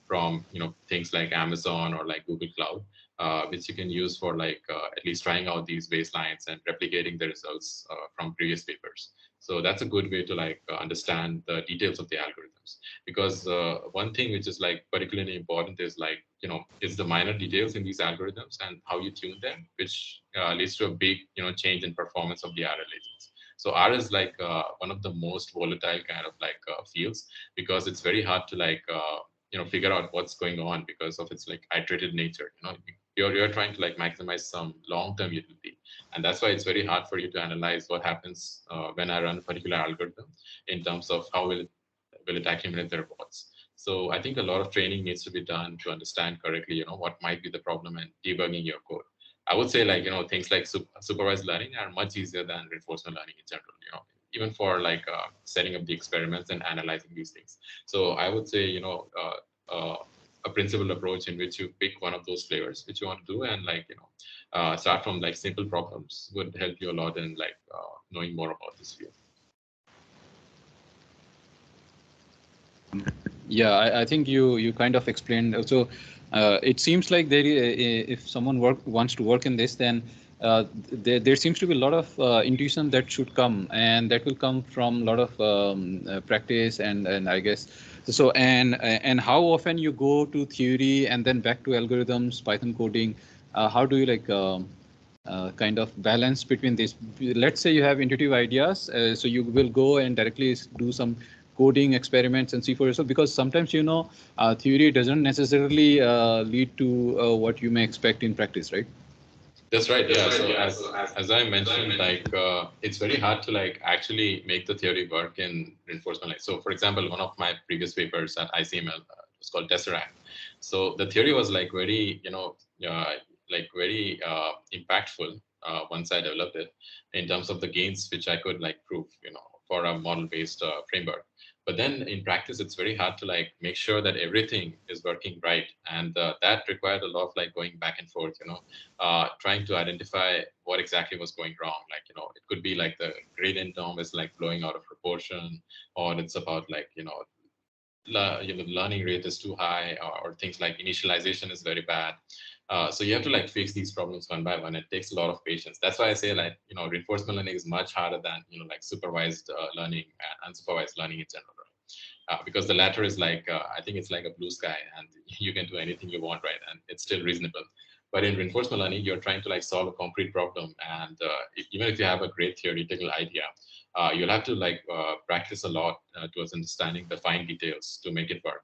from things like Amazon or like Google Cloud, which you can use for like at least trying out these baselines and replicating the results from previous papers. So that's a good way to like understand the details of the algorithms, because one thing which is like particularly important is like, is the minor details in these algorithms and how you tune them, which leads to a big, change in performance of the RL agents. So R is like one of the most volatile kind of like fields, because it's very hard to like, figure out what's going on because of its like iterated nature. You're trying to like maximize some long-term utility, and that's why it's very hard for you to analyze what happens when I run a particular algorithm in terms of how will it accumulate the rewards. So I think a lot of training needs to be done to understand correctly, what might be the problem and debugging your code. I would say like, things like supervised learning are much easier than reinforcement learning in general, even for like setting up the experiments and analyzing these things. So I would say, a principled approach in which you pick one of those flavors which you want to do, and like, start from like simple problems would help you a lot in like knowing more about this field. Yeah, I think you kind of explained. So it seems like if someone wants to work in this, then there seems to be a lot of intuition that should come, and that will come from a lot of practice and I guess so. And how often you go to theory and then back to algorithms, Python coding? How do you like kind of balance between this? Let's say you have intuitive ideas, so you will go and directly do some coding experiments and see for yourself, because sometimes theory doesn't necessarily lead to what you may expect in practice, right? That's right. Yeah. So as I mentioned, like it's very hard to like actually make the theory work in reinforcement learning. So for example, one of my previous papers at ICML was called Tesseract. So the theory was like very very impactful once I developed it, in terms of the gains which I could like prove for a model based framework. But then in practice, it's very hard to like make sure that everything is working right, and that required a lot of like going back and forth, trying to identify what exactly was going wrong. Like it could be like the gradient term is like blowing out of proportion, or it's about like learning rate is too high, or things like initialization is very bad. So you have to like fix these problems one by one. It takes a lot of patience. That's why I say like reinforcement learning is much harder than like supervised learning and unsupervised learning in general, right? Because the latter is like I think it's like a blue sky, and you can do anything you want, right? And it's still reasonable. But in reinforcement learning, you're trying to like solve a concrete problem, and even if you have a great theoretical idea, you'll have to like practice a lot towards understanding the fine details to make it work.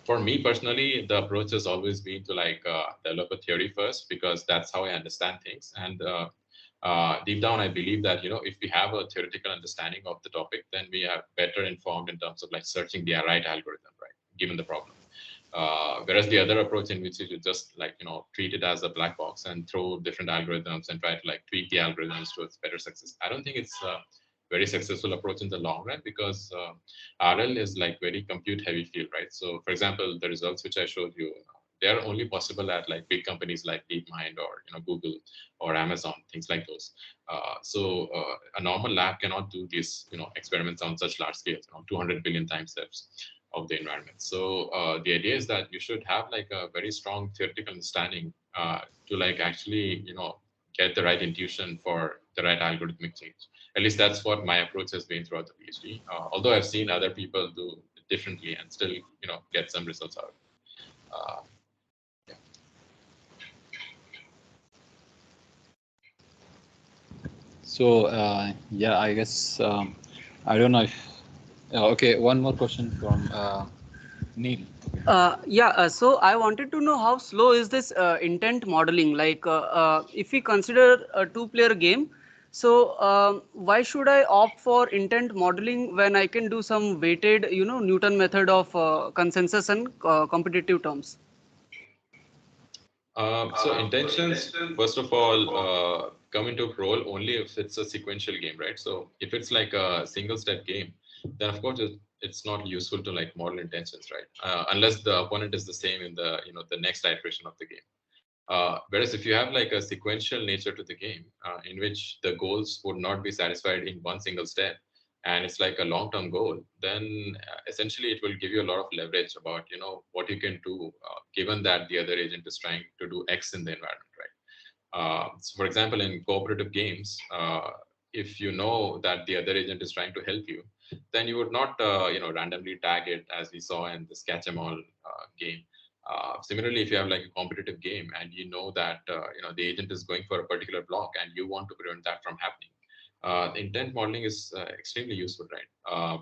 For me personally, the approach has always been to like develop a theory first, because that's how I understand things. And deep down, I believe that, if we have a theoretical understanding of the topic, then we are better informed in terms of like searching the right algorithm, right, given the problem. Whereas the other approach in which you just like, treat it as a black box and throw different algorithms and try to like tweak the algorithms towards better success. I don't think it's a very successful approach in the long run, because RL is like very compute heavy field, right? So for example, the results which I showed you, they are only possible at like big companies like DeepMind or Google or Amazon, things like those. So a normal lab cannot do these experiments on such large scales, 200 billion time steps of the environment. So the idea is that you should have like a very strong theoretical understanding to like actually get the right intuition for the right algorithmic change. At least that's what my approach has been throughout the PhD. Although I've seen other people do it differently and still get some results out. Yeah. So yeah, I guess I don't know if okay. One more question from Neil. So I wanted to know how slow is this intent modeling? Like, if we consider a two-player game, so why should I opt for intent modeling when I can do some weighted, Newton method of consensus and competitive terms? So intentions, first of all, come into role only if it's a sequential game, right? So if it's like a single step game, then of course it's not useful to like model intentions, right? Unless the opponent is the same in the the next iteration of the game. Whereas if you have like a sequential nature to the game, in which the goals would not be satisfied in one single step, and it's like a long-term goal, then essentially it will give you a lot of leverage about what you can do, given that the other agent is trying to do X in the environment, right? So for example, in cooperative games, if you know that the other agent is trying to help you, then you would not randomly tag it, as we saw in this catch 'em all game. Similarly, if you have like a competitive game and you know that the agent is going for a particular block and you want to prevent that from happening, intent modeling is extremely useful, right?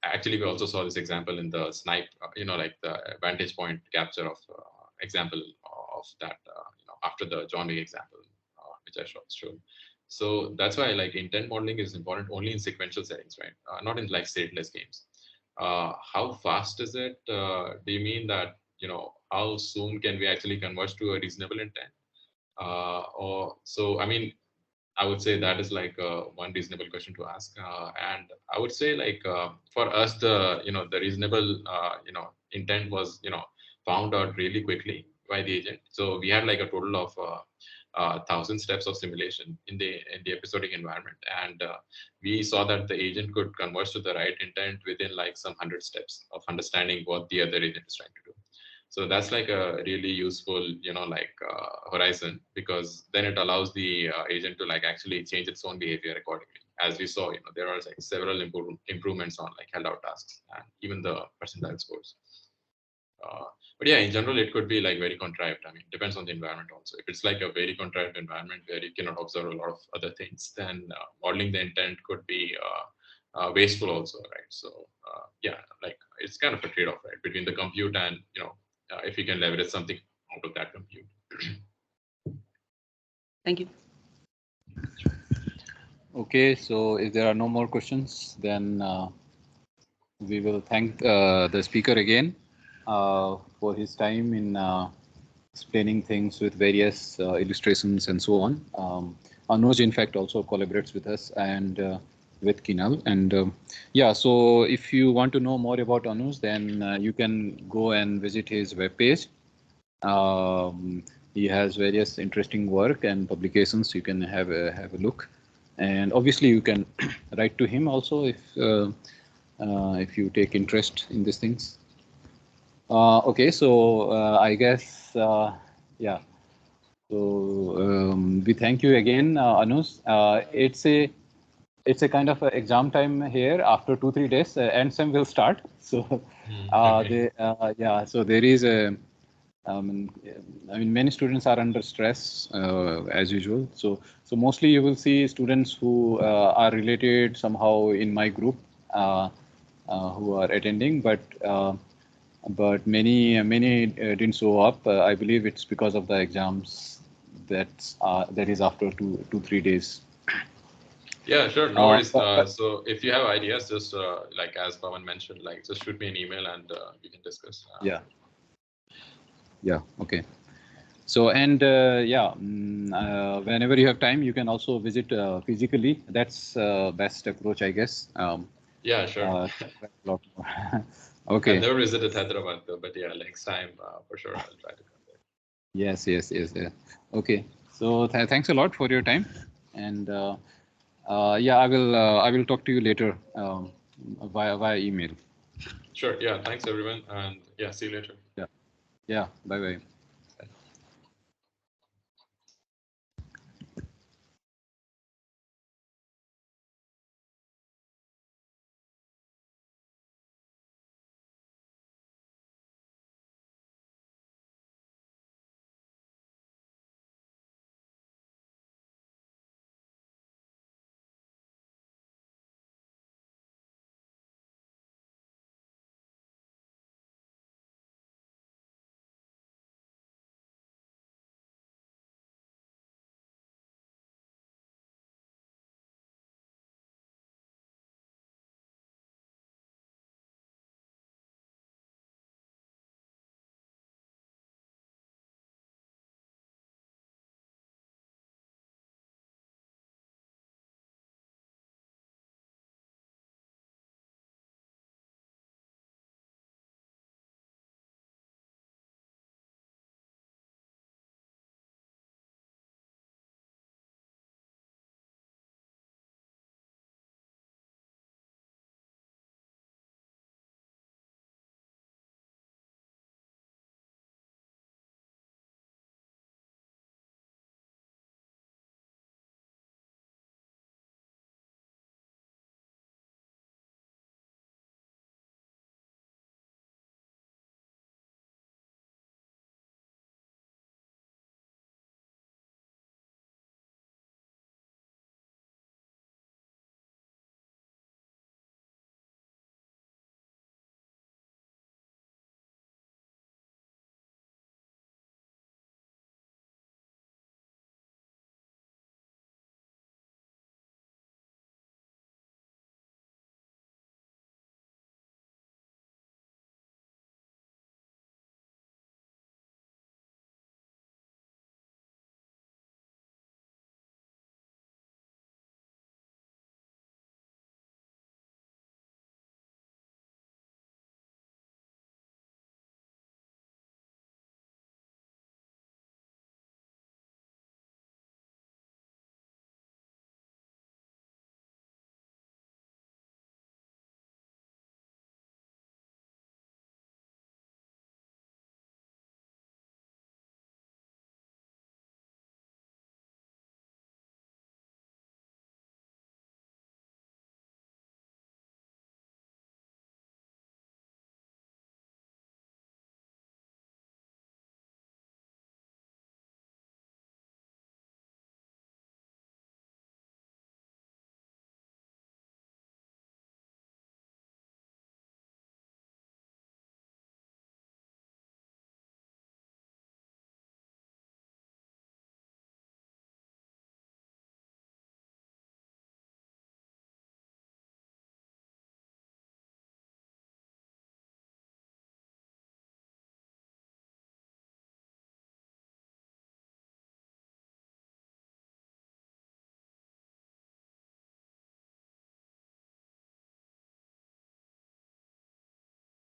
Actually, we also saw this example in the snipe, like the vantage point capture of example of that, after the John Wick example, which I showed. So that's why like intent modeling is important only in sequential settings, right? Not in like stateless games. How fast is it? Do you mean that how soon can we actually converge to a reasonable intent? Or so I mean, I would say that is like one reasonable question to ask. And I would say like for us, the the reasonable intent was found out really quickly by the agent. So we had like a total of 1,000 steps of simulation in the episodic environment, and we saw that the agent could converge to the right intent within like some 100 steps of understanding what the other agent is trying to do. So that's like a really useful horizon, because then it allows the agent to like actually change its own behavior accordingly. As we saw, there are like several improvements on like held out tasks and even the percentile scores. But yeah, in general, it could be like very contrived. I mean, depends on the environment also. If it's like a very contrived environment where you cannot observe a lot of other things, then modeling the intent could be wasteful also, right? So yeah, like it's kind of a trade-off, right, between the compute and if you can leverage something out of that compute. Thank you. Okay, so if there are no more questions, then we will thank the speaker again for his time in explaining things with various illustrations and so on. Anuj, in fact, also collaborates with us and with Kinal. And yeah, so if you want to know more about Anuj, then you can go and visit his webpage. He has various interesting work and publications. You can have a look. And obviously, you can write to him also if you take interest in these things. Okay, so I guess, yeah. So we thank you again, Anuj. It's a kind of a exam time here. After 2-3 days, end sem will start. So yeah, so there is a. I mean, many students are under stress as usual. So mostly you will see students who are related somehow in my group who are attending, but many didn't show up. I believe it's because of the exams that is after 2-3 days. Yeah, sure, no worries. So if you have ideas, just like as Pawan mentioned, like just shoot me an email and we can discuss. Yeah. Okay. So and whenever you have time, you can also visit physically. That's best approach, I guess. Yeah, sure. A lot more. Okay. I've never visited Hyderabad though, but yeah, next time for sure I'll try to come there. Yes. Okay. So thanks a lot for your time, and I will talk to you later via email. Sure. Yeah. Thanks everyone, and yeah, see you later. Yeah. Bye bye.